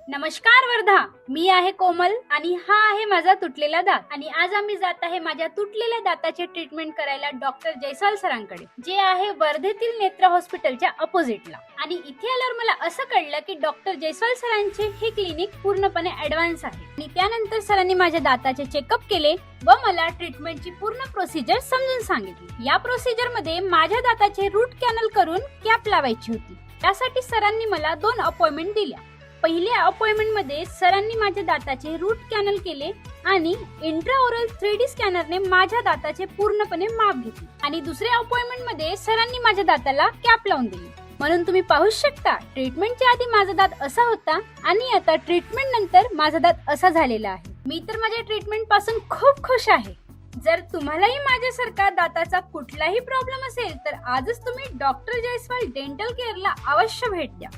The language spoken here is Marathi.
नमस्कार वर्धा, मी आहे कोमल आणि हा आहे माझा तुटलेला दात आणि आज आम्ही जात आहे माझ्या तुटलेल्या दाताचे ट्रीटमेंट करायला डॉक्टर जयस्वाल सरांकडे, जे आहे वर्धेतील नेत्र हॉस्पिटलच्या अपोजिटला. आणि इथे आल्यावर मला असं कळलं की डॉक्टर जयस्वाल सरांचे हे क्लिनिक पूर्णपणे ऍडव्हान्स आहे. आणि त्यानंतर सरांनी माझ्या दाताचे चेकअप केले व मला ट्रीटमेंटची पूर्ण प्रोसिजर समजून सांगितली. या प्रोसिजर मध्ये माझ्या दाताचे रूट कॅनल करून कॅप लावायची होती. त्यासाठी सरांनी मला 2 अपॉइंटमेंट दिल्या. पहिल्या अपॉइंटमेंट मध्ये सरांनी माझ्या दाताचे रूट कॅनल केले आणि इंट्राओरल 3D स्कॅनरने माझ्या दाताचे पूर्णपणे माप घेतले. आणि दुसऱ्या अपॉइंटमेंट मध्ये सरांनी माझ्या दाताला कॅप लावून दिली. म्हणून तुम्ही पाहू शकता, ट्रीटमेंटच्या आधी माझा दात असा होता आणि आता ट्रीटमेंट नंतर माझा दात असा झालेला आहे. मी तर माझ्या ट्रीटमेंट पासून खूप खुश आहे. जर तुम्हालाही माझ्यासारखा दाताचा कुठलाही प्रॉब्लेम असेल तर आजच तुम्ही डॉक्टर जयस्वाल डेंटल केअरला अवश्य भेट द्या.